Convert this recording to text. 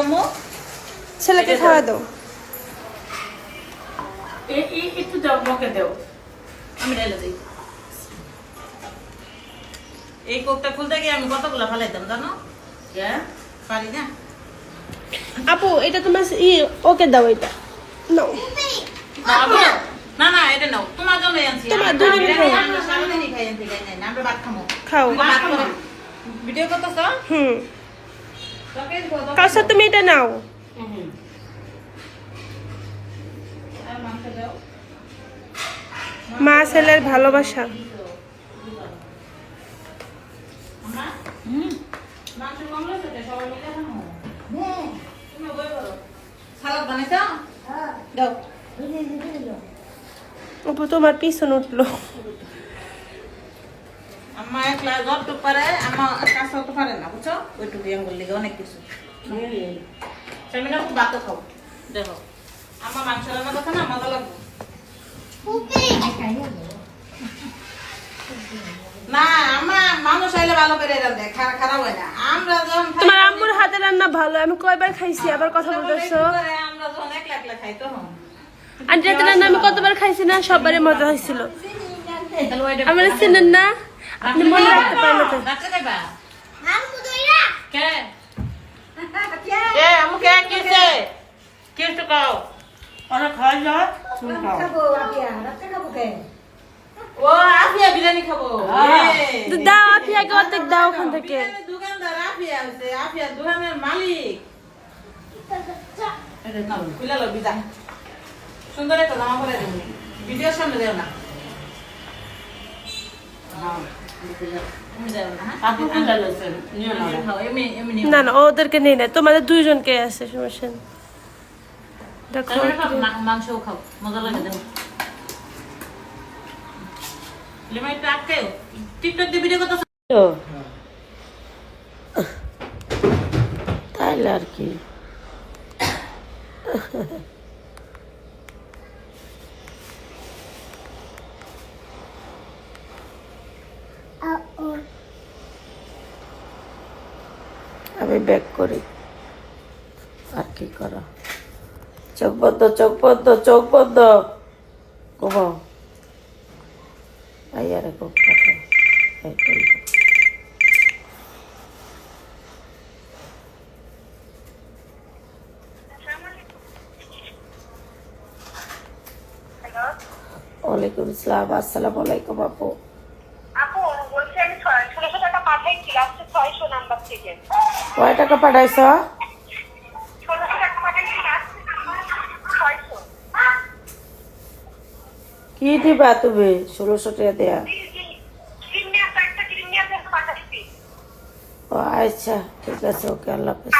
আম্মু ছেলেকে খাওয়া দাও। একটু দাও, মুখে দাও, আমি ঢেলে দিই। এই কোকটা খুলতে গিয়ে আমি কতগুলো ফালাইতাম জানো? পারি না। আপু এটা তোমার ওকে দাও, এটা নাও। না না, এটা নাও, তোমার জন্য আনছি। তোমার দুজনে খাও। আমরা সারাদিনই খাই আনছি, খাই না আমরা ভাত খামো। খাও। ভিডিও করতেছ? কাউসার তুমি এটা নাও। আর মাংস দাও। মা ছেলের ভালোবাসা। মাংস কম লাগছে, সবাই মিলে খামো। তুমি বই করো। সালাদ বানাইছ? দাও। আপু তোমার পিছন উঠলো। আম্মা একলা যতটুকু পারে, আম্মা কাজ করতে পারে না, বুঝছো? ওইটুকু আঙ্গুল লিগে অনেক কিছু। সেমিনা খুব ভাত খাও, দেখো আম্মা মাংস রান্না করছে না, মজা লাগবে না। আম্মা মানুষ আইলে ভালো করে রান্ধে, খারাপ হয় না। আমরা যখন তোমার আম্মুর হাতে রান্না ভালো, আমি কয়বার খাইছি, আবার কথা বলতেছো। আমরা যখন একলা একলা খাই তখন আন্টি হাতে রান্না আমি কতবার খাইছি না, সবারই মজা হয়েছিল। আমার চিনেন না, আপনি মনে রাখতে পারেন না তো। বিরিয়ানি খাবো। দাও আফিয়াকে অর্ধেক দাও ওখান থেকে। দোকানদার আফিয়া হচ্ছে, আফিয়া দোকানের মালিক। সুন্দর একটা জামা পরে দেবো, ভিডিওর সামনে দেও না। না না ওদেরকে নেই না, তোমাদের দুইজনকে আছে, সমস্যা নেই। দেখো মাংসও খাও, মজা লাগে দেবো। টিকটক দিয়ে ভিডিও করতে তাইলে আর কি আমি ব্যাক করি, আর কি করা। চোখ বন্ধ, চোখ বন্ধ, চোখ বন্ধ, ঘুমাও। আরে খুব কথা ওয়ালাইকুম আসসালাম। আসসালামু আলাইকুম আপু। আপু বলছি আমি 1600 টাকা পাঠাইছি লাস্টে 600 নাম্বার থেকে। কয় টাকা পাঠাইছ? 1600 টাকা পাঠাইছি লাস্টে নাম্বার 600। কি দিবা তুমি 1600 টাকা দেয়া? ক্রিমিয়া একটা ক্রিমিয়া পাঠাইছি। ও আচ্ছা ঠিক আছে, ওকে, আল্লাহ হাফেজ।